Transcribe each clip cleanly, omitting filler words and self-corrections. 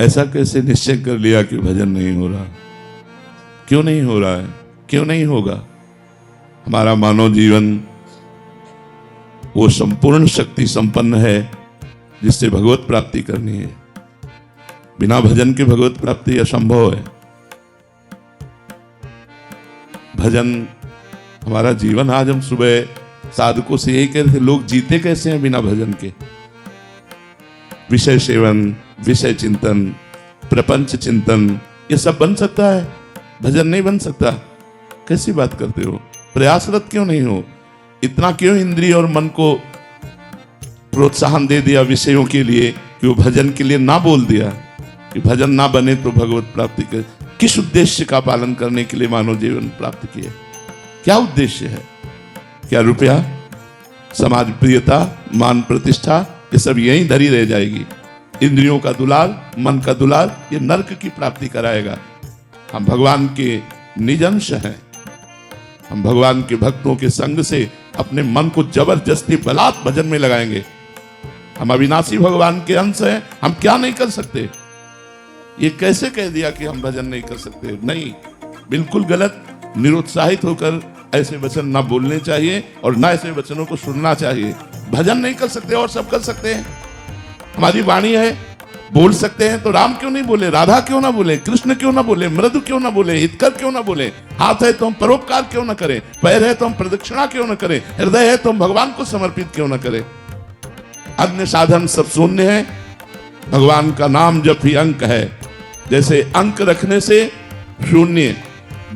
ऐसा कैसे निश्चय कर लिया कि भजन नहीं हो रहा? क्यों नहीं हो रहा है? क्यों नहीं होगा? हमारा मानव जीवन वो संपूर्ण शक्ति संपन्न है जिससे भगवत प्राप्ति करनी है। बिना भजन के भगवत प्राप्ति असंभव है। भजन हमारा जीवन। आज हम सुबह साधकों से यही कहते थे, लोग जीते कैसे हैं बिना भजन के? विषय सेवन, विषय चिंतन, प्रपंच चिंतन, ये सब बन सकता है, भजन नहीं बन सकता। कैसी बात करते हो? प्रयासरत क्यों नहीं हो? इतना क्यों इंद्रिय और मन को प्रोत्साहन दे दिया विषयों के लिए कि वो भजन के लिए ना बोल दिया कि भजन ना बने तो भगवत प्राप्ति कर? किस उद्देश्य का पालन करने के लिए मानव जीवन प्राप्त किया? क्या उद्देश्य है? क्या रुपया, समाज प्रियता, मान प्रतिष्ठा, ये सब यहीं धरी रह जाएगी। इंद्रियों का दुलार, मन का दुलार, ये नरक की प्राप्ति कराएगा। हम भगवान के निज अंश हैं। हम भगवान के भक्तों के संग से अपने मन को जबरदस्ती बलात् भजन में लगाएंगे। हम अविनाशी भगवान के अंश हैं, हम क्या नहीं कर सकते? ये कैसे कह दिया कि हम भजन नहीं कर सकते? नहीं, बिल्कुल गलत। निरुत्साहित होकर ऐसे वचन ना बोलने चाहिए और ना ऐसे वचनों को सुनना चाहिए। भजन नहीं कर सकते और सब कर सकते हैं। हमारी वाणी है, बोल सकते हैं, तो राम क्यों नहीं बोले? राधा क्यों ना बोले? कृष्ण क्यों ना बोले? मृदु क्यों ना बोले? हितकर क्यों ना बोले? हाथ है तो हम परोपकार क्यों ना करें? पैर है तो हम प्रदक्षिणा क्यों ना करें? हृदय है तो हम भगवान को समर्पित क्यों ना करें? अन्य साधन सब शून्य है। भगवान का नाम जब भी अंक है। जैसे अंक रखने से शून्य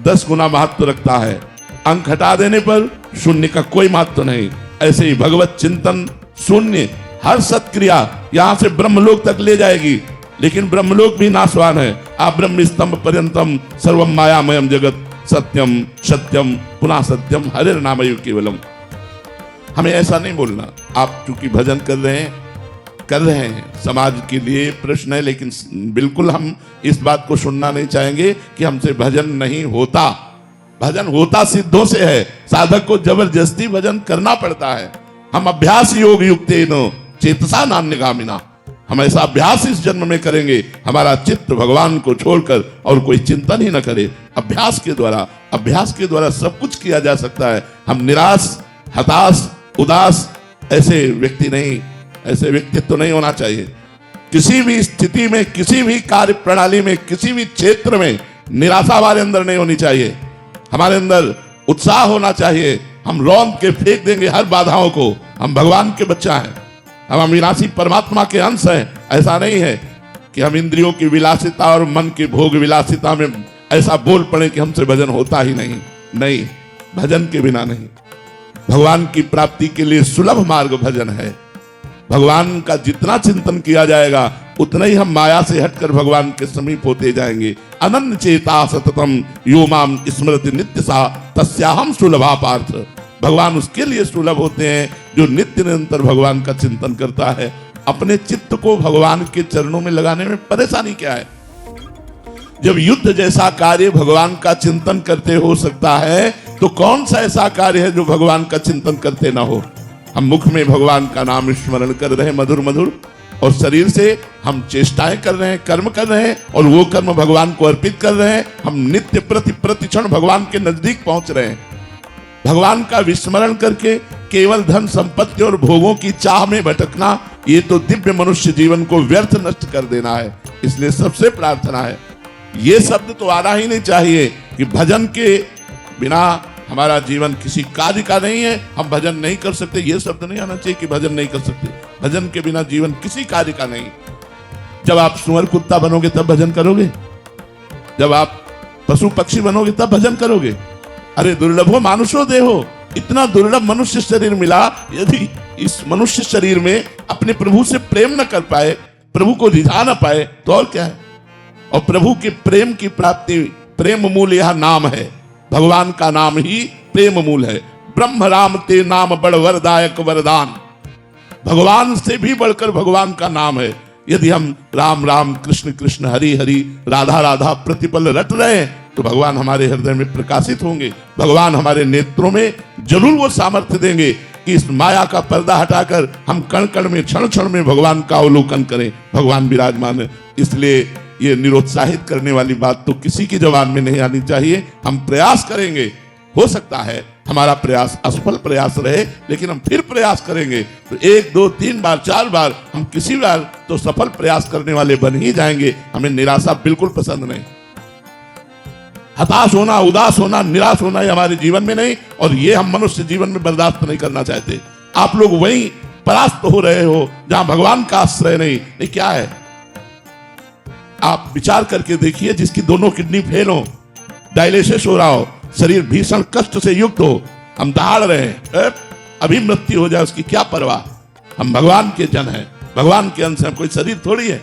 10 गुना महत्व रखता है, अंक हटा देने पर शून्य का कोई महत्व नहीं। ऐसे ही भगवत चिंतन शून्य, हर सत्क्रिया यहां से ब्रह्मलोक तक ले जाएगी, लेकिन ब्रह्मलोक भी नाशवान है। आप ब्रह्म स्तंभ पर्यंतम सर्वम मायामयम जगत सत्यम सत्यम पुनः सत्यम हरे नामयो केवलम। हमें ऐसा नहीं बोलना। आप चूंकि भजन कर रहे हैं, समाज के लिए प्रश्न है, लेकिन बिल्कुल हम इस बात को सुनना नहीं चाहेंगे कि हमसे भजन नहीं होता। भजन होता सिद्धों से है। साधक को जबरदस्ती भजन करना पड़ता है। हम अभ्यास योग युक्तेन चेतसा नान्यगामिना, हम ऐसा अभ्यास इस जन्म में करेंगे, हमारा चित्त भगवान को छोड़कर और कोई चिंतन ही न करे। अभ्यास के द्वारा सब कुछ किया जा सकता है। हम निराश, हताश, उदास ऐसे व्यक्तित्व नहीं होना चाहिए। किसी भी स्थिति में, किसी भी कार्य प्रणाली में, किसी भी क्षेत्र में निराशा हमारे अंदर नहीं होनी चाहिए। हमारे अंदर उत्साह होना चाहिए। हम रौंद के फेंक देंगे हर बाधाओं को। हम भगवान के बच्चा हैं, हम अविनाशी परमात्मा के अंश हैं। ऐसा नहीं है कि हम इंद्रियों की विलासिता और मन की भोग विलासिता में ऐसा बोल पड़े कि हमसे भजन होता ही नहीं, भजन के बिना नहीं। भगवान की प्राप्ति के लिए सुलभ मार्ग भजन है। भगवान का जितना चिंतन किया जाएगा उतना ही हम माया से हटकर भगवान के समीप होते जाएंगे। अनन्य चेता सततम यो माम स्मृति नित्य सा तस्याहम सुलभा पार्थ। भगवान उसके लिए सुलभ होते हैं जो नित्य निरंतर भगवान का चिंतन करता है। अपने चित्त को भगवान के चरणों में लगाने में परेशानी क्या है? जब युद्ध जैसा कार्य भगवान का चिंतन करते हो सकता है, तो कौन सा ऐसा कार्य है जो भगवान का चिंतन करते ना हो? हम मुख में भगवान का नाम स्मरण कर रहे हैं मधुर मधुर, और शरीर से हम चेष्टाएं कर रहे हैं, कर्म कर रहे हैं, और वो कर्म भगवान को अर्पित कर रहे हैं। हम नित्य प्रतिक्षण भगवान के नजदीक पहुंच रहे हैं। भगवान का विस्मरण करके केवल धन संपत्ति और भोगों की चाह में भटकना, ये तो दिव्य मनुष्य जीवन को व्यर्थ नष्ट कर देना है। इसलिए सबसे प्रार्थना है, ये शब्द तो आना ही नहीं चाहिए कि भजन के बिना हमारा जीवन किसी कार्य का नहीं है, हम भजन नहीं कर सकते। ये शब्द नहीं आना चाहिए कि भजन नहीं कर सकते। भजन के बिना जीवन किसी कार्य का नहीं। जब आप सुअर कुत्ता बनोगे तब भजन करोगे, जब आप पशु पक्षी बनोगे तब भजन करोगे। अरे दुर्लभो मानुषो देहो, इतना दुर्लभ मनुष्य शरीर मिला। यदि इस मनुष्य शरीर में अपने प्रभु से प्रेम न कर पाए, प्रभु को रिझा न पाए, तो और क्या है? और प्रभु के प्रेम की प्राप्ति, प्रेम मूल यह नाम है। भगवान का नाम ही प्रेम मूल है। ब्रह्म राम ते नाम बड़ वरदायक वरदान। भगवान से भी बढ़कर भगवान का नाम है। यदि हम राम राम कृष्ण कृष्ण हरि हरि राधा राधा प्रतिपल रट रहे हैं, तो भगवान हमारे हृदय में प्रकाशित होंगे। भगवान हमारे नेत्रों में जरूर वो सामर्थ्य देंगे कि इस माया का पर्दा हटाकर हम कण कण में, क्षण क्षण में भगवान का अवलोकन करें। भगवान विराजमान है। इसलिए ये निरुत्साहित करने वाली बात तो किसी की जबान में नहीं आनी चाहिए। हम प्रयास करेंगे, हो सकता है हमारा प्रयास असफल प्रयास रहे, लेकिन हम फिर प्रयास करेंगे तो 1 2 3 बार 4 बार हम किसी बार तो सफल प्रयास करने वाले बन ही जाएंगे। हमें निराशा बिल्कुल पसंद नहीं। हताश होना, उदास होना, निराश होना ये हमारे जीवन में नहीं, और ये हम मनुष्य जीवन में बर्दाश्त नहीं करना चाहते। आप लोग वहीं परास्त हो रहे हो जहां भगवान का आश्रय नहीं। क्या है, आप विचार करके देखिए, जिसकी दोनों किडनी फेल हो, डायलिसिस हो रहा हो, शरीर भीषण कष्ट से युक्त हो, हम दहाड़ रहे हैं, अभी मृत्यु हो जाए उसकी क्या परवाह। हम भगवान के जन हैं, भगवान के अंश हैं, कोई शरीर थोड़ी है।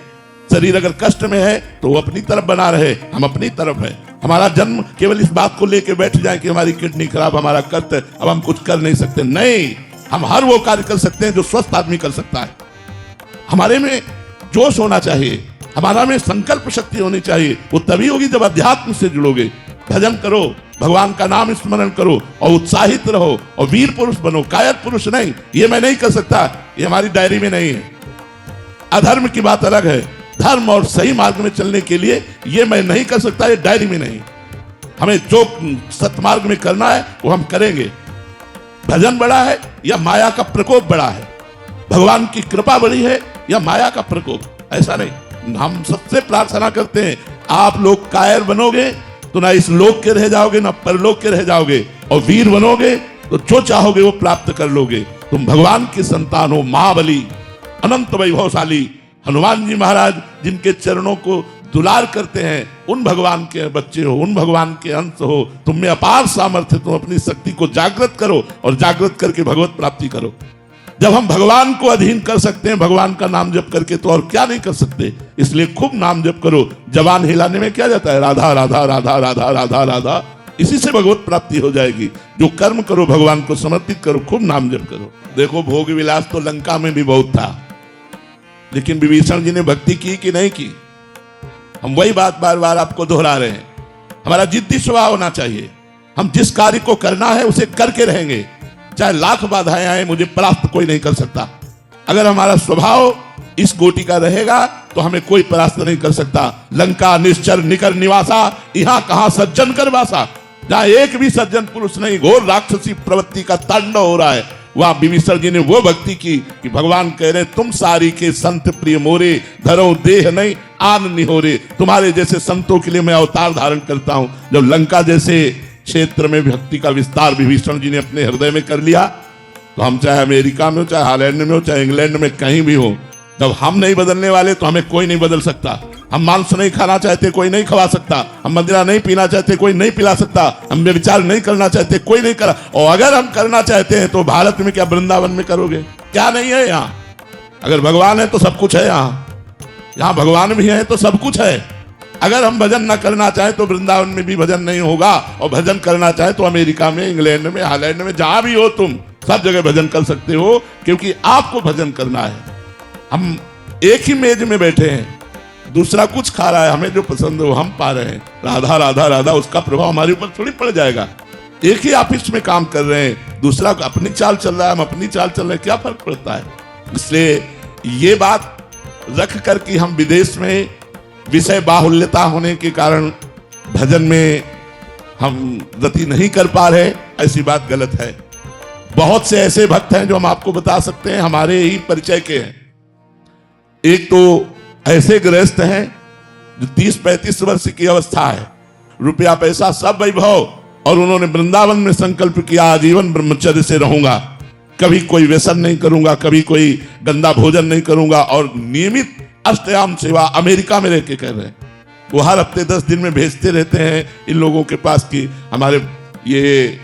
शरीर अगर कष्ट में है तो वो अपनी तरफ बना रहे, हम अपनी तरफ है। हमारा जन्म केवल इस बात को लेके बैठ जाए कि हमारी किडनी खराब, हमारा कष्ट, अब हम कुछ कर नहीं सकते। नहीं, हम हर वो कार्य कर सकते हैं जो स्वस्थ आदमी कर सकता है। हमारे में जोश होना चाहिए, हमारा में संकल्प शक्ति होनी चाहिए। वो तभी होगी जब अध्यात्म से जुड़ोगे। भजन करो, भगवान का नाम स्मरण करो और उत्साहित रहो और वीर पुरुष बनो, कायर पुरुष नहीं। ये मैं नहीं कर सकता, ये हमारी डायरी में नहीं है। अधर्म की बात अलग है, धर्म और सही मार्ग में चलने के लिए ये मैं नहीं कर सकता, ये डायरी में नहीं। हमें जो सतमार्ग में करना है वो हम करेंगे। भजन बड़ा है या माया का प्रकोप बड़ा है, भगवान की कृपा बड़ी है या माया का प्रकोप, ऐसा नहीं। हम सबसे प्रार्थना करते हैं, आप लोग कायर बनोगे तो ना इस लोक के रह जाओगे ना परलोक के रह जाओगे, और वीर बनोगे तो जो चाहोगे वो प्राप्त कर लोगे। तुम भगवान की संतान हो, महाबली, अनंत वैभवशाली हनुमान जी महाराज जिनके चरणों को दुलार करते हैं, उन भगवान के बच्चे हो, उन भगवान के अंश हो। तुम में अपार सामर्थ्य, तुम अपनी शक्ति को जागृत करो और जागृत करके भगवत प्राप्ति करो। जब हम भगवान को अधीन कर सकते हैं भगवान का नाम जप करके, तो और क्या नहीं कर सकते। इसलिए खूब नाम जप करो। जबान हिलाने में क्या जाता है, राधा राधा राधा राधा राधा राधा, इसी से भगवत प्राप्ति हो जाएगी। जो कर्म करो भगवान को समर्पित करो, खूब नाम जप करो। देखो, भोग विलास तो लंका में भी बहुत था, लेकिन विभीषण जी ने भक्ति की कि नहीं की। हम वही बात बार बार आपको दोहरा रहे हैं। हमारा जिद्दी स्वभाव होना चाहिए। हम जिस कार्य को करना है उसे करके रहेंगे, चाहे लाख बाधाएं आए, मुझे परास्त कोई नहीं कर सकता। अगर हमारा स्वभाव इस कोटि का रहेगा तो हमें कोई परास्त नहीं कर सकता। लंका निश्चर निकर निवासा, यहाँ कहां सज्जन कर वासा। जहां एक भी सज्जन पुरुष नहीं, घोर राक्षसी प्रवृत्ति का तांडव हो रहा है, वहां विभीषण जी ने वो भक्ति की कि भगवान कह रहे, तुम सारी के संत प्रिय मोरे, धरो देह नहीं आन निहोरे। तुम्हारे जैसे संतों के लिए मैं अवतार धारण करता हूं। जब लंका जैसे क्षेत्र में भक्ति का विस्तार विभीषण जी ने अपने हृदय में कर लिया, तो हम चाहे अमेरिका में हो, चाहे हॉलैंड में हो, चाहे इंग्लैंड में, कहीं भी हो, जब हम नहीं बदलने वाले तो हमें कोई नहीं बदल सकता। हम मांस नहीं खाना चाहते, कोई नहीं खवा सकता। हम मदिरा नहीं पीना चाहते, कोई नहीं पिला सकता। हम व्यभिचार नहीं करना चाहते, कोई नहीं करा। और अगर हम करना चाहते हैं तो भारत में क्या वृंदावन में करोगे? क्या नहीं है यहाँ? अगर भगवान है तो सब कुछ है। यहाँ भगवान भी है तो सब कुछ है। अगर हम भजन ना करना चाहें तो वृंदावन में भी भजन नहीं होगा, और भजन करना चाहे तो अमेरिका में, इंग्लैंड में, हॉलैंड में, जहां भी हो तुम, सब जगह भजन कर सकते हो, क्योंकि आपको भजन करना है। हम एक ही मेज में बैठे हैं, दूसरा कुछ खा रहा है, हमें जो पसंद है वो हम पा रहे हैं। राधा राधा राधा, उसका प्रभाव हमारे ऊपर थोड़ी पड़ जाएगा। एक ही ऑफिस में काम कर रहे हैं, दूसरा अपनी चाल चल रहा है, हम अपनी चाल चल रहे हैं, क्या फर्क पड़ता है? इसलिए ये बात रख कर कि हम विदेश में विषय बाहुल्यता होने के कारण भजन में हम गति नहीं कर पा रहे, ऐसी बात गलत है। बहुत से ऐसे भक्त हैं जो हम आपको बता सकते हैं, हमारे ही परिचय के हैं। एक तो ऐसे गृहस्थ हैं जो 30-35 वर्ष की अवस्था है, रुपया पैसा सब वैभव, और उन्होंने वृंदावन में संकल्प किया, आजीवन ब्रह्मचर्य से रहूंगा, कभी कोई व्यसन नहीं करूंगा, कभी कोई गंदा भोजन नहीं करूंगा, और नियमित अष्टयाम सेवा अमेरिका में रह के कर रहे हैं। वो हर हफ्ते 10 दिन में भेजते रहते हैं इन लोगों के पास कि हमारे ये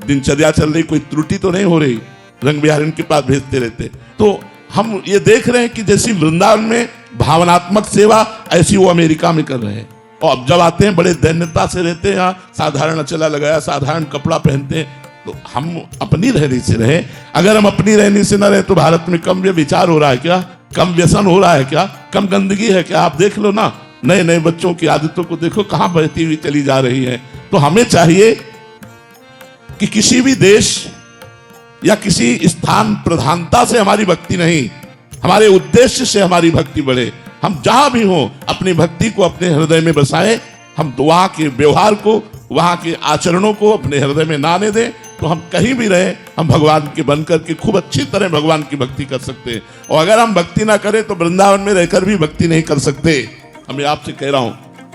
दिनचर्या चल रही, कोई त्रुटि तो नहीं हो रही, रंग बिहार इनके पास भेजते रहते। तो हम ये देख रहे हैं कि जैसी वृंदावन में भावनात्मक सेवा, ऐसी वो अमेरिका में कर रहे हैं। और अब जब आते हैं बड़े दैन्यता से रहते हैं, यहाँ साधारण अचला लगाया, साधारण कपड़ा पहनते हैं। तो हम अपनी रहनी से रहे। अगर हम अपनी रहनी से न रहे तो भारत में कम विचार हो रहा है क्या? कम व्यसन हो रहा है क्या? कम गंदगी है क्या? आप देख लो ना, नए नए बच्चों की आदतों को देखो, कहां बहती हुई चली जा रही है। तो हमें चाहिए कि किसी भी देश या किसी स्थान प्रधानता से हमारी भक्ति नहीं, हमारे उद्देश्य से हमारी भक्ति बढ़े। हम जहां भी हों अपनी भक्ति को अपने हृदय में बसाएं। हम वहां के व्यवहार को, वहां के आचरणों को अपने हृदय में ना आने दें, तो हम कहीं भी रहे हम भगवान के बनकर के खूब अच्छी तरह भगवान की भक्ति कर सकते हैं। और अगर हम भक्ति ना करें तो वृंदावन में रहकर भी भक्ति नहीं कर सकते। मैं आपसे कह रहा हूं,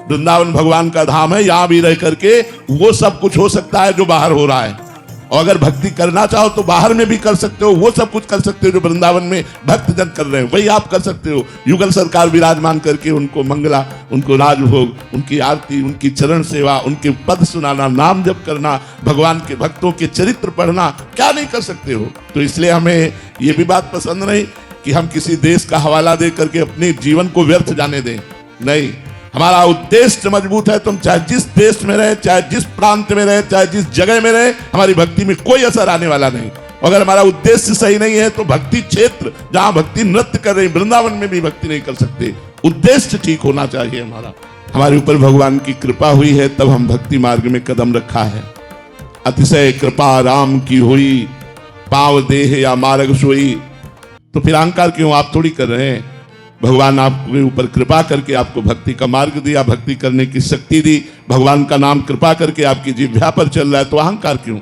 वृंदावन भगवान का धाम है, यहां भी रह करके वो सब कुछ हो सकता है जो बाहर हो रहा है। और अगर भक्ति करना चाहो तो बाहर में भी कर सकते हो, वो सब कुछ कर सकते हो जो वृंदावन में भक्तजन कर रहे हैं, वही आप कर सकते हो। युगल सरकार विराजमान करके उनको मंगला, उनको राजभोग, उनकी आरती, उनकी चरण सेवा, उनके पद सुनाना, नाम जप करना, भगवान के भक्तों के चरित्र पढ़ना, क्या नहीं कर सकते हो। तो इसलिए हमें ये भी बात पसंद नहीं कि हम किसी देश का हवाला दे करके अपने जीवन को व्यर्थ जाने दें। नहीं, हमारा उद्देश्य मजबूत है, तुम चाहे जिस देश में रहे, चाहे जिस प्रांत में रहे, चाहे जिस जगह में रहे, हमारी भक्ति में कोई असर आने वाला नहीं। अगर हमारा उद्देश्य सही नहीं है तो भक्ति क्षेत्र जहां भक्ति नृत्य कर रही, वृंदावन में भी भक्ति नहीं कर सकते। उद्देश्य ठीक होना चाहिए हमारा। हमारे ऊपर भगवान की कृपा हुई है तब हम भक्ति मार्ग में कदम रखा है। अतिशय कृपा राम की हुई, पाव देह या मार्ग सोई। तो फिर अहंकार क्यों आप थोड़ी कर रहे हैं। भगवान आपके ऊपर कृपा करके आपको भक्ति का मार्ग दिया, भक्ति करने की शक्ति दी, भगवान का नाम कृपा करके आपकी जिह्वा पर चल रहा है, तो अहंकार क्यों।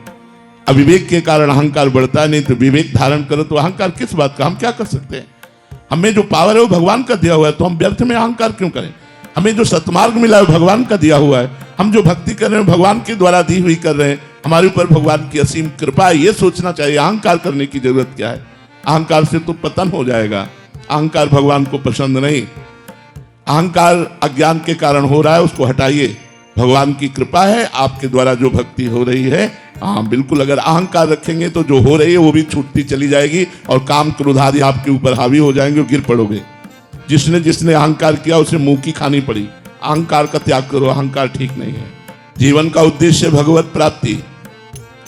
अविवेक के कारण अहंकार बढ़ता नहीं, तो विवेक धारण करो तो अहंकार किस बात का। हम क्या कर सकते हैं, हमें जो पावर है वो भगवान का दिया हुआ है, तो हम व्यर्थ में अहंकार क्यों करें। हमें जो सतमार्ग मिला है भगवान का दिया हुआ है, हम जो भक्ति कर रहे हैं भगवान के द्वारा दी हुई कर रहे हैं, हमारे ऊपर भगवान की असीम कृपा है, ये सोचना चाहिए। अहंकार करने की जरूरत क्या है। अहंकार से तो पतन हो जाएगा। अहंकार भगवान को पसंद नहीं। अहंकार अज्ञान के कारण हो रहा है, उसको हटाइए। भगवान की कृपा है, आपके द्वारा जो भक्ति हो रही है, हाँ बिल्कुल, अगर अहंकार रखेंगे तो जो हो रही है वो भी छूटती चली जाएगी और काम क्रोध आदि आपके ऊपर हावी हो जाएंगे और गिर पड़ोगे। जिसने जिसने अहंकार किया उसे मुंह की खानी पड़ी। अहंकार का त्याग करो, अहंकार ठीक नहीं है। जीवन का उद्देश्य भगवत प्राप्ति,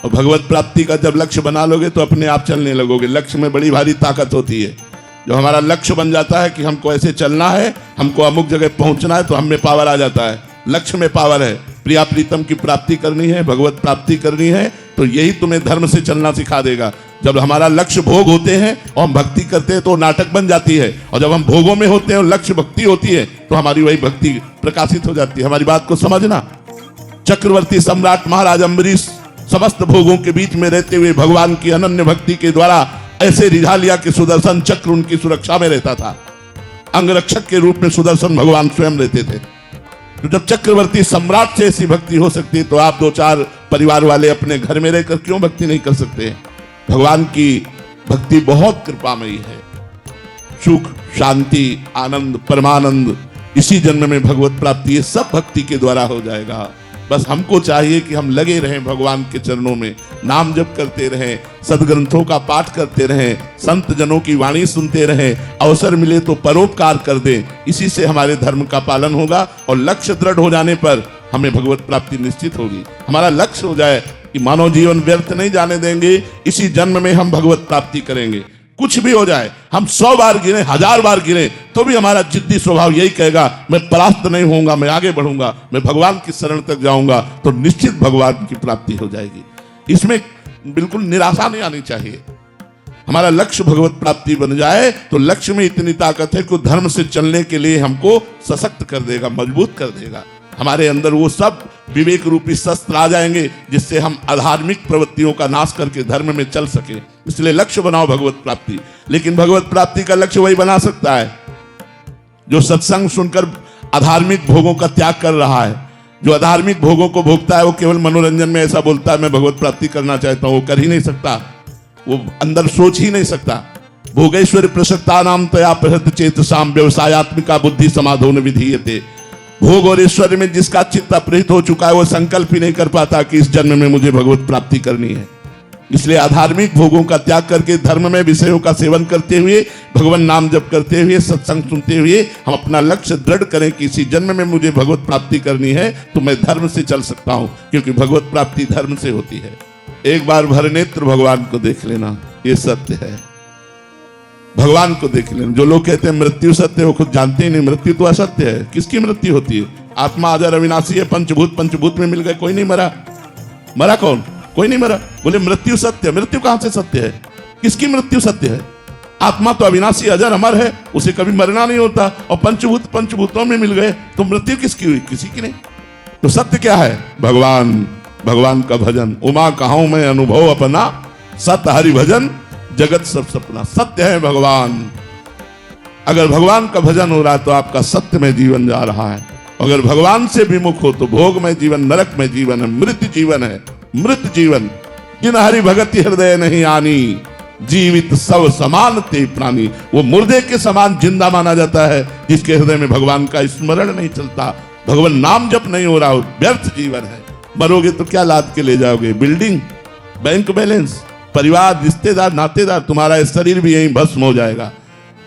और भगवत प्राप्ति का जब लक्ष्य बना लोगे तो अपने आप चलने लगोगे। लक्ष्य में बड़ी भारी ताकत होती है। जो हमारा लक्ष्य बन जाता है कि हमको ऐसे चलना है, हमको अमुक जगह पहुंचना है, तो हम में पावर आ जाता है। लक्ष्य में पावर है। प्रिया प्रीतम की प्राप्ति करनी है, भगवत प्राप्ति करनी है, तो यही तुम्हें धर्म से चलना सिखा देगा। जब हमारा लक्ष्य भोग होते हैं और हम भक्ति करते हैं तो नाटक बन जाती है, और जब हम भोगों में होते हैं और लक्ष्य भक्ति होती है तो हमारी वही भक्ति प्रकाशित हो जाती है। हमारी बात को समझना। चक्रवर्ती सम्राट महाराज अम्बरीश समस्त भोगों के बीच में रहते हुए भगवान की अनन्य भक्ति के द्वारा ऐसे रिझा लिया कि सुदर्शन चक्र उनकी सुरक्षा में रहता था। अंगरक्षक के रूप में सुदर्शन भगवान स्वयं रहते थे। तो जब चक्रवर्ती सम्राट से ऐसी भक्ति हो सकती है तो आप दो चार परिवार वाले अपने घर में रहकर क्यों भक्ति नहीं कर सकते। भगवान की भक्ति बहुत कृपामयी है। सुख, शांति, आनंद, परमानंद इसी जन्म में भगवत प्राप्ति, ये सब भक्ति के द्वारा हो जाएगा। बस हमको चाहिए कि हम लगे रहें भगवान के चरणों में, नाम जप करते रहें, सदग्रंथों का पाठ करते रहें, संत जनों की वाणी सुनते रहें, अवसर मिले तो परोपकार कर दें। इसी से हमारे धर्म का पालन होगा और लक्ष्य दृढ़ हो जाने पर हमें भगवत प्राप्ति निश्चित होगी। हमारा लक्ष्य हो जाए कि मानव जीवन व्यर्थ नहीं जाने देंगे, इसी जन्म में हम भगवत प्राप्ति करेंगे। कुछ भी हो जाए, हम 100 बार गिरे, 1000 बार गिरे, तो भी हमारा जिद्दी स्वभाव यही कहेगा, मैं परास्त नहीं होऊंगा, मैं आगे बढ़ूंगा, मैं भगवान की शरण तक जाऊंगा, तो निश्चित भगवान की प्राप्ति हो जाएगी। इसमें बिल्कुल निराशा नहीं आनी चाहिए। हमारा लक्ष्य भगवत प्राप्ति बन जाए तो लक्ष्य में इतनी ताकत है कि धर्म से चलने के लिए हमको सशक्त कर देगा, मजबूत कर देगा। हमारे अंदर वो सब विवेक रूपी शस्त्र आ जाएंगे जिससे हम अधार्मिक प्रवृत्तियों का नाश करके धर्म में चल सके। इसलिए लक्ष्य बनाओ भगवत प्राप्ति। लेकिन भगवत प्राप्ति का लक्ष्य वही बना सकता है जो सत्संग सुनकर अधार्मिक भोगों का त्याग कर रहा है। जो अधार्मिक भोगों को भोगता है वो केवल मनोरंजन में ऐसा बोलता है मैं भगवत प्राप्ति करना चाहता हूं, वो कर ही नहीं सकता, वो अंदर सोच ही नहीं सकता। भोगेश्वर प्रसक्ता नाम तया प्रहृत चेतसाम व्यवसायत्मिका बुद्धि समाधो न विधीयते। भोग और ईश्वर में जिसका चित्त अपहृत हो चुका है वो संकल्प ही नहीं कर पाता कि इस जन्म में मुझे भगवत प्राप्ति करनी है। इसलिए अधार्मिक भोगों का त्याग करके धर्म में विषयों का सेवन करते हुए, भगवान नाम जप करते हुए, सत्संग सुनते हुए हम अपना लक्ष्य दृढ़ करें कि इसी जन्म में मुझे भगवत प्राप्ति करनी है, तो मैं धर्म से चल सकता हूं, क्योंकि भगवत प्राप्ति धर्म से होती है। एक बार भर नेत्र भगवान को देख लेना, ये सत्य है। भगवान को देख लेना। जो लोग कहते हैं मृत्यु सत्य है, वो खुद जानते ही नहीं मृत्यु तो असत्य है। किसकी मृत्यु होती है? आत्मा अजर अविनाशी है, पंचभूत पंचभूत में मिल गए, कोई नहीं मरा। मरा कौन? कोई नहीं मरा। बोले मृत्यु सत्य है। मृत्यु कहां से सत्य है? किसकी मृत्यु सत्य है? आत्मा तो अविनाशी अजर अमर है, उसे कभी मरना नहीं होता। और पंचभूत पंचभूतों में मिल गए तो मृत्यु किसकी हुई? किसी की नहीं। तो सत्य क्या है? भगवान, भगवान का भजन। उमा कहाऊं मैं अनुभव अपना, सत्य हरि भजन जगत सब सपना। सत्य है भगवान। अगर भगवान का भजन हो रहा है तो आपका सत्य में जीवन जा रहा है। अगर भगवान से विमुख हो तो भोग में जीवन, नरक में जीवन है, मृत जीवन है, मृत जीवन। जिन हरि भगति हृदय नहीं आनी, जीवित सब समान ते प्राणी। वो मुर्दे के समान जिंदा माना जाता है जिसके हृदय में भगवान का स्मरण नहीं चलता, भगवान नाम जप नहीं हो रहा हो। व्यर्थ जीवन है। मरोगे तो क्या लाद के ले जाओगे? बिल्डिंग, बैंक बैलेंस, परिवार, रिश्तेदार, नातेदार, तुम्हारा शरीर भी यहीं भस्म हो जाएगा।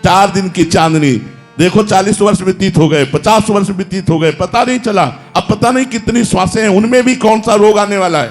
4 दिन की चांदनी देखो, 40 वर्ष व्यतीत हो गए, 50 वर्ष व्यतीत हो गए, पता नहीं चला। अब पता नहीं कितनी श्वासें हैं, उनमें भी कौन सा रोग आने वाला है।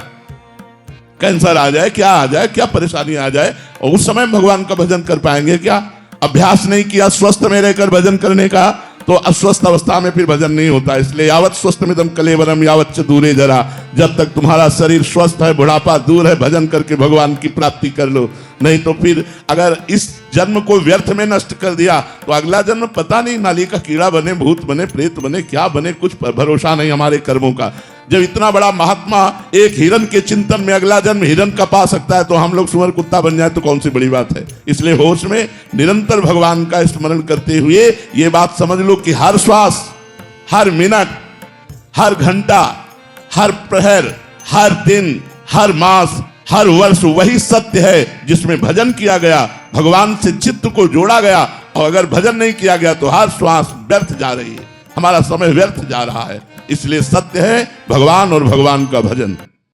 कैंसर आ जाए, क्या आ जाए, क्या परेशानी आ जाए, और उस समय भगवान का भजन कर पाएंगे क्या? अभ्यास नहीं किया स्वस्थ में रहकर भजन करने का, तो अस्वस्थ अवस्था में फिर भजन नहीं होता। इसलिए यावत स्वस्थ मिदम कलेवरम यावत च दूरे जरा। जब तक तुम्हारा शरीर स्वस्थ है, बुढ़ापा दूर है, भजन करके भगवान की प्राप्ति कर लो। नहीं तो फिर अगर इस जन्म को व्यर्थ में नष्ट कर दिया तो अगला जन्म पता नहीं, नाली का कीड़ा बने, भूत बने, प्रेत बने, क्या बने, कुछ भरोसा नहीं हमारे कर्मों का। जब इतना बड़ा महात्मा एक हिरन के चिंतन में अगला जन्म हिरन का पा सकता है, तो हम लोग सुअर कुत्ता बन जाए तो कौन सी बड़ी बात है। इसलिए होश में निरंतर भगवान का स्मरण करते हुए ये बात समझ लो कि हर श्वास, हर मिनट, हर घंटा, हर प्रहर, हर दिन, हर मास, हर वर्ष वही सत्य है जिसमें भजन किया गया, भगवान से चित्त को जोड़ा गया। और अगर भजन नहीं किया गया तो हर श्वास व्यर्थ जा रही है, हमारा समय व्यर्थ जा रहा है। इसलिए सत्य है भगवान और भगवान का भजन।